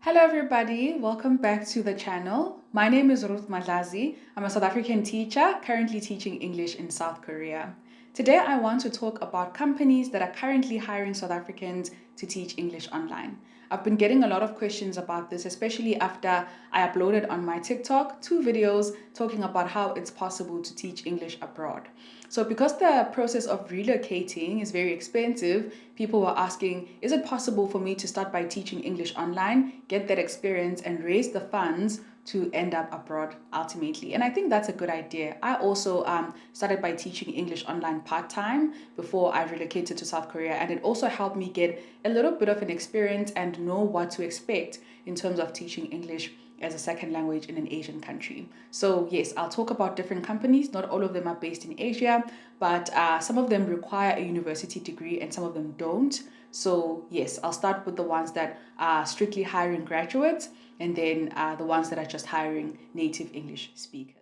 Hello everybody, welcome back to the channel. My name is Ruth Madlazi. I'm a South African teacher currently teaching English in South Korea. Today I want to talk about companies that are currently hiring South Africans to teach English online. I've been getting a lot of questions about this, especially after I uploaded on my TikTok 2 videos talking about how it's possible to teach English abroad. So because the process of relocating is very expensive, people were asking, is it possible for me to start by teaching English online, get that experience and raise the funds to end up abroad ultimately? And I think that's a good idea. I also started by teaching English online part-time before I relocated to South Korea, and it also helped me get a little bit of an experience and know what to expect in terms of teaching English as a second language in an Asian country. So yes, I'll talk about different companies. Not all of them are based in Asia, but some of them require a university degree and some of them don't. So yes, I'll start with the ones that are strictly hiring graduates, and then the ones that are just hiring native English speakers.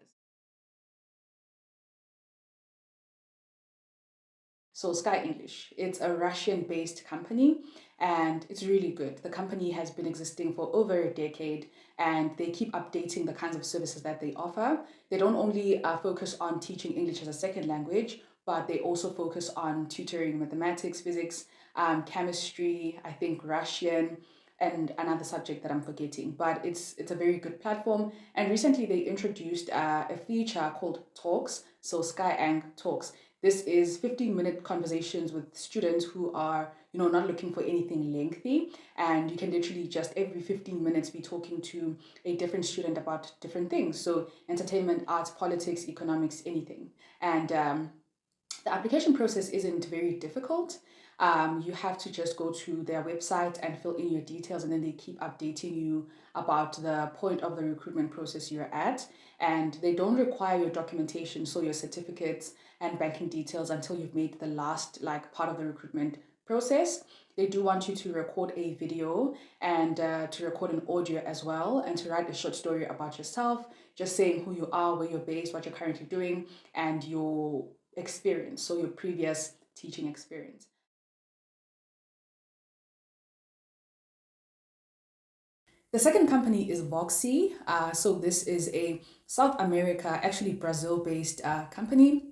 So Sky English, it's a Russian-based company and it's really good. The company has been existing for over a decade and they keep updating the kinds of services that they offer. They don't only focus on teaching English as a second language, but they also focus on tutoring mathematics, physics, chemistry, I think Russian, and another subject that I'm forgetting. But it's a very good platform. And recently they introduced a feature called Talks, so Skyeng Talks. This is 15-minute conversations with students who are, not looking for anything lengthy. And you can literally just every 15 minutes be talking to a different student about different things. So entertainment, arts, politics, economics, anything. And the application process isn't very difficult. You have to just go to their website and fill in your details, and then they keep updating you about the point of the recruitment process you're at. And they don't require your documentation, so your certificates and banking details, until you've made the last part of the recruitment process. They do want you to record a video and to record an audio as well, and to write a short story about yourself, just saying who you are, where you're based, what you're currently doing, and your experience, so your previous teaching experience. The second company is Voxy. So this is a South America, actually Brazil-based company,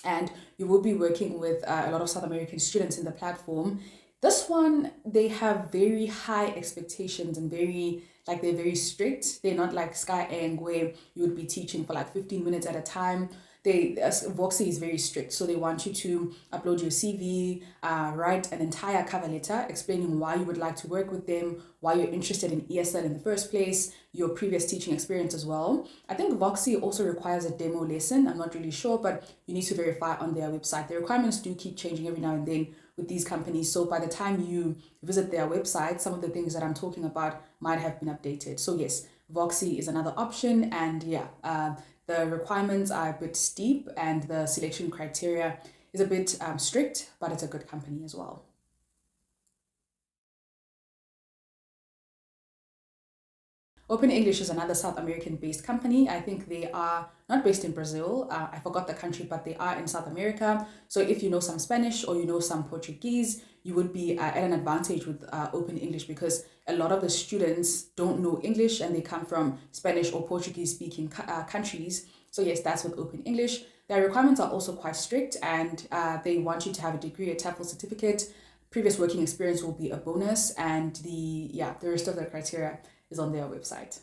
and you will be working with a lot of South American students in the platform. This one, they have very high expectations and they're very strict. They're not like Skyeng where you would be teaching for like 15 minutes at a time. Voxy is very strict, so they want you to upload your CV, write an entire cover letter explaining why you would like to work with them, why you're interested in ESL in the first place, your previous teaching experience as well. I think Voxy also requires a demo lesson. I'm not really sure, but you need to verify on their website. The requirements do keep changing every now and then with these companies. So by the time you visit their website, some of the things that I'm talking about might have been updated. So yes, Voxy is another option. And yeah, the requirements are a bit steep and the selection criteria is a bit strict, but it's a good company as well. Open English is another South American based company. I think they are not based in Brazil. I forgot the country, but they are in South America. So if you know some Spanish or you know some Portuguese, you would be at an advantage with Open English, because a lot of the students don't know English and they come from Spanish or Portuguese speaking countries. So yes, that's with Open English. Their requirements are also quite strict, and they want you to have a degree, a TOEFL certificate. Previous working experience will be a bonus, and the rest of the criteria is on their website.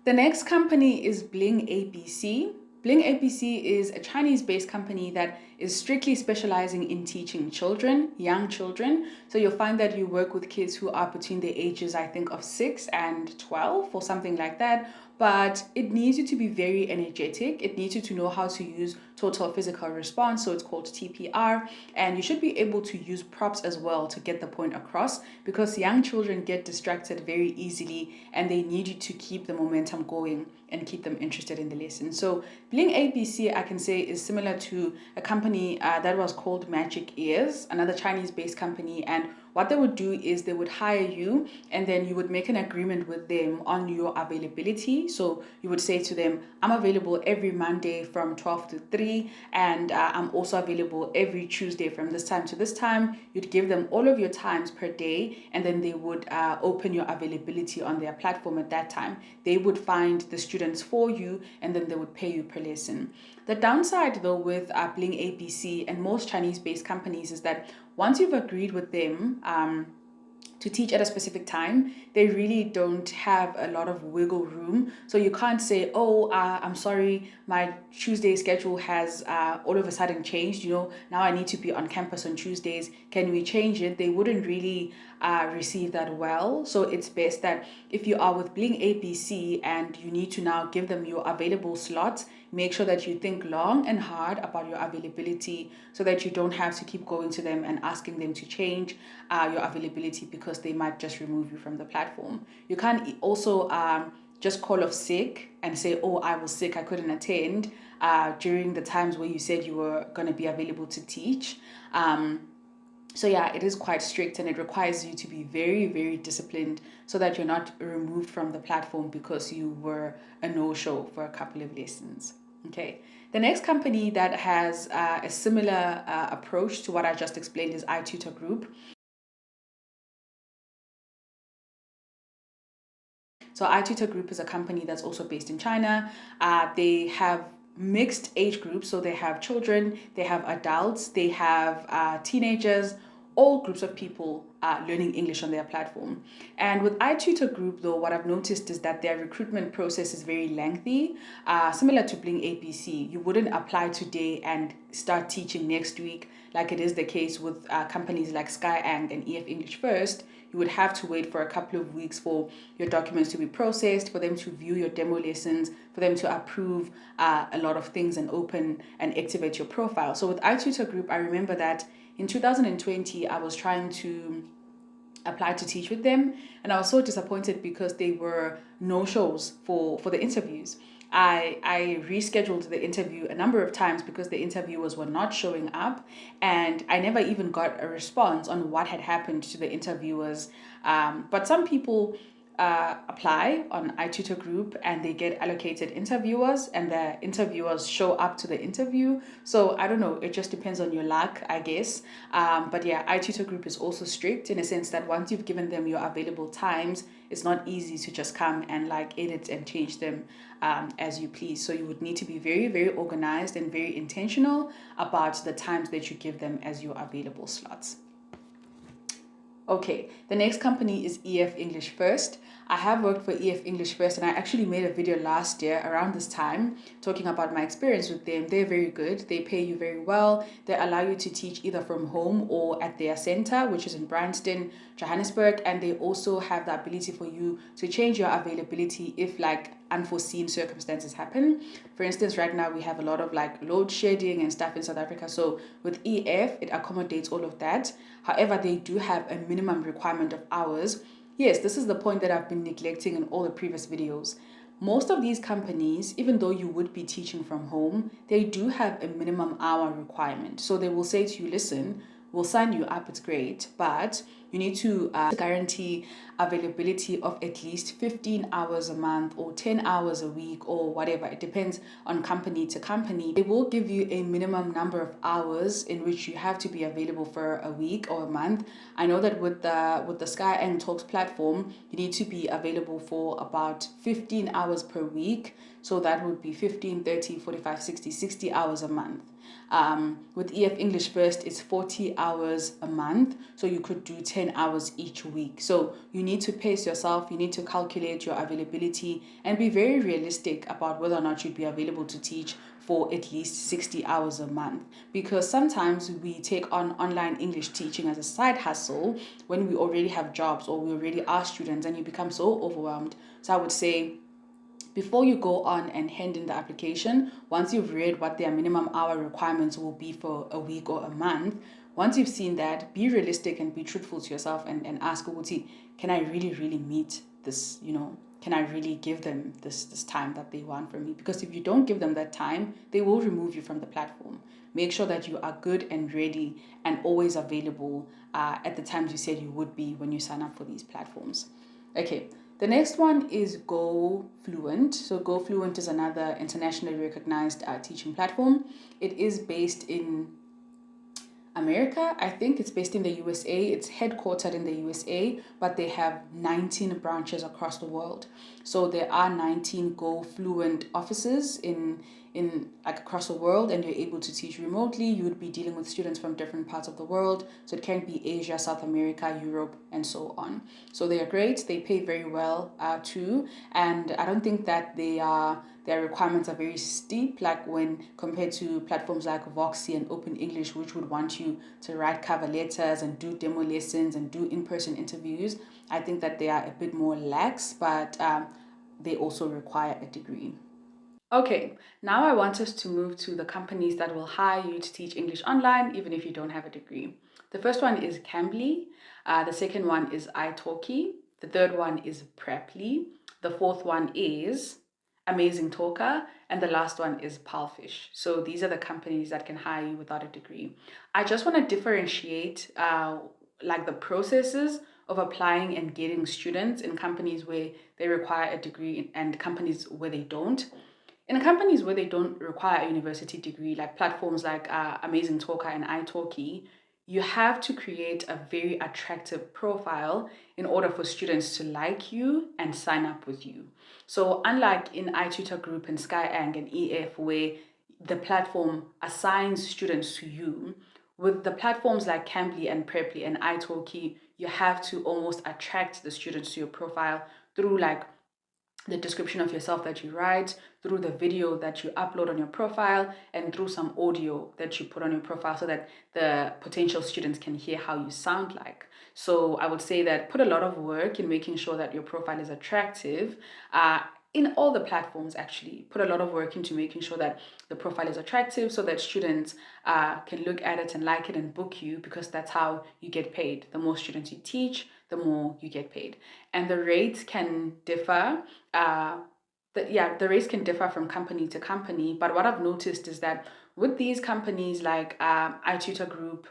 The next company is Bling ABC. Bling ABC is a Chinese-based company that is strictly specializing in teaching children, young children. So you'll find that you work with kids who are between the ages, I think, of 6 and 12 or something like that. But it needs you to be very energetic. It needs you to know how to use total physical response. So it's called TPR. And you should be able to use props as well to get the point across, because young children get distracted very easily and they need you to keep the momentum going and keep them interested in the lesson. So Bling ABC, I can say, is similar to a company that was called Magic Ears, another Chinese-based company. And what they would do is they would hire you, and then you would make an agreement with them on your availability. So you would say to them, I'm available every Monday from 12 to 3, and I'm also available every Tuesday from this time to this time. You'd give them all of your times per day, and then they would open your availability on their platform at that time. They would find the students for you, and then they would pay you per lesson. The downside, though, with Bling ABC and most Chinese-based companies is that once you've agreed with them to teach at a specific time, they really don't have a lot of wiggle room. So you can't say, oh, I'm sorry, my Tuesday schedule has all of a sudden changed. Now I need to be on campus on Tuesdays. Can we change it? They wouldn't really receive that well. So it's best that if you are with Bling ABC and you need to now give them your available slots, make sure that you think long and hard about your availability so that you don't have to keep going to them and asking them to change your availability because they might just remove you from the platform. You can't also just call off sick and say, oh, I was sick, I couldn't attend during the times where you said you were going to be available to teach. So yeah, it is quite strict, and it requires you to be very, very disciplined so that you're not removed from the platform because you were a no-show for a couple of lessons. Okay. The next company that has a similar approach to what I just explained is iTutor Group. So iTutor Group is a company that's also based in China. They have mixed age groups, so they have children, they have adults, they have teenagers, all groups of people learning English on their platform. And with iTutor Group, though, what I've noticed is that their recruitment process is very lengthy, similar to Bling ABC. You wouldn't apply today and start teaching next week like it is the case with companies like Skyeng and EF English First. You would have to wait for a couple of weeks for your documents to be processed, for them to view your demo lessons, for them to approve a lot of things and open and activate your profile. So with iTutor Group, I remember that in 2020, I was trying to apply to teach with them, and I was so disappointed because they were no-shows for the interviews. I rescheduled the interview a number of times because the interviewers were not showing up, and I never even got a response on what had happened to the interviewers. But some people apply on iTutor Group and they get allocated interviewers, and the interviewers show up to the interview. So I don't know, it just depends on your luck, I guess. But yeah, iTutor Group is also strict in a sense that once you've given them your available times, it's not easy to just come and edit and change them as you please. So you would need to be very, very organized and very intentional about the times that you give them as your available slots. Okay, the next company is EF English First. I have worked for EF English First, and I actually made a video last year around this time talking about my experience with them. They're very good. They pay you very well. They allow you to teach either from home or at their center, which is in Bryanston, Johannesburg. And they also have the ability for you to change your availability if unforeseen circumstances happen. For instance, right now we have a lot of load shedding and stuff in South Africa. So with EF, it accommodates all of that. However, they do have a minimum requirement of hours. Yes, this is the point that I've been neglecting in all the previous videos. Most of these companies, even though you would be teaching from home, they do have a minimum hour requirement. So they will say to you, listen, we'll sign you up, it's great, but you need to guarantee availability of at least 15 hours a month or 10 hours a week or whatever. It depends on company to company. They will give you a minimum number of hours in which you have to be available for a week or a month. I know that with the Skyeng Talks platform, you need to be available for about 15 hours per week. So that would be 15, 30, 45, 60 hours a month. With EF English First, it's 40 hours a month, so you could do 10 hours each week. So you need to pace yourself, you need to calculate your availability and be very realistic about whether or not you'd be available to teach for at least 60 hours a month, because sometimes we take on online English teaching as a side hustle when we already have jobs or we already are students, and you become so overwhelmed. So I would say, before you go on and hand in the application, once you've read what their minimum hour requirements will be for a week or a month, once you've seen that, be realistic and be truthful to yourself and ask Uguti, can I really, really meet this, can can I really give them this time that they want from me? Because if you don't give them that time, they will remove you from the platform. Make sure that you are good and ready and always available at the times you said you would be when you sign up for these platforms. Okay, the next one is Go Fluent. So Go Fluent is another internationally recognized teaching platform. It is based in America. I think it's based in the USA. It's headquartered in the USA, but they have 19 branches across the world. So there are 19 Go Fluent offices in like across the world, and you're able to teach remotely. You would be dealing with students from different parts of the world. So it can be Asia, South America, Europe, and so on. So they are great. They pay very well too, and I don't think that their requirements are very steep, like when compared to platforms like Voxy and Open English, which would want you to write cover letters and do demo lessons and do in-person interviews. I think that they are a bit more lax, but they also require a degree. Okay, now I want us to move to the companies that will hire you to teach English online, even if you don't have a degree. The first one is Cambly. The second one is italki. The third one is Preply. The fourth one is Amazing Talker. And the last one is Palfish. So these are the companies that can hire you without a degree. I just want to differentiate like the processes of applying and getting students in companies where they require a degree and companies where they don't. In companies where they don't require a university degree, like platforms like Amazing Talker and italki, you have to create a very attractive profile in order for students to like you and sign up with you. So unlike in iTutor Group and Skyeng and EF, where the platform assigns students to you, with the platforms like Cambly and Preply and italki, you have to almost attract the students to your profile through like the description of yourself that you write, through the video that you upload on your profile, and through some audio that you put on your profile so that the potential students can hear how you sound like. So I would say that put a lot of work in making sure that your profile is attractive. In all the platforms, actually, put a lot of work into making sure that the profile is attractive so that students can look at it and like it and book you, because that's how you get paid. The more students you teach, the more you get paid. And the rates can differ. The rates can differ from company to company. But what I've noticed is that with these companies like iTutor Group,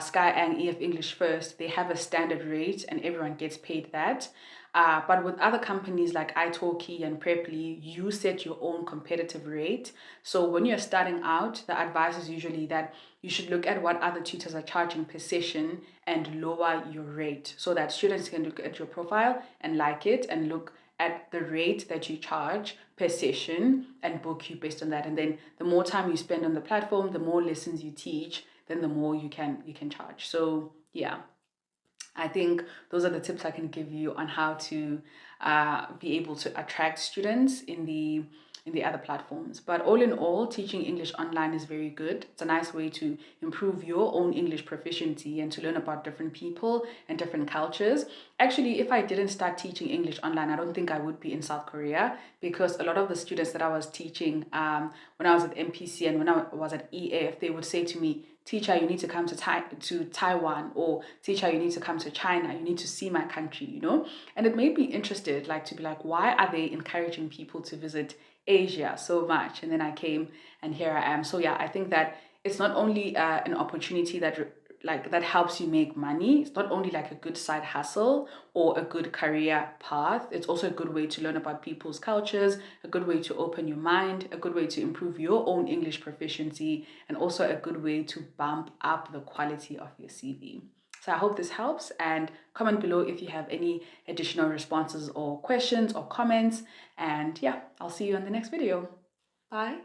Sky and EF English First, they have a standard rate and everyone gets paid that. But with other companies like italki and Preply, you set your own competitive rate. So when you're starting out, the advice is usually that you should look at what other tutors are charging per session and lower your rate so that students can look at your profile and like it and look at the rate that you charge per session and book you based on that. And then the more time you spend on the platform, the more lessons you teach, then the more you can charge. So yeah, I think those are the tips I can give you on how to be able to attract students in the other platforms. But all in all, teaching English online is very good. It's a nice way to improve your own English proficiency and to learn about different people and different cultures. Actually, if I didn't start teaching English online, I don't think I would be in South Korea, because a lot of the students that I was teaching when I was at MPC and when I was at EF, they would say to me, teacher, you need to come to Taiwan, or teacher, you need to come to China, you need to see my country, you know? And it made me interested, like to be like, why are they encouraging people to visit Asia so much? And then I came and here I am. So yeah, I think that it's not only an opportunity that helps you make money. It's not only like a good side hustle or a good career path. It's also a good way to learn about people's cultures, a good way to open your mind, a good way to improve your own English proficiency, and also a good way to bump up the quality of your CV. So I hope this helps, and comment below if you have any additional responses or questions or comments. And yeah, I'll see you in the next video. Bye.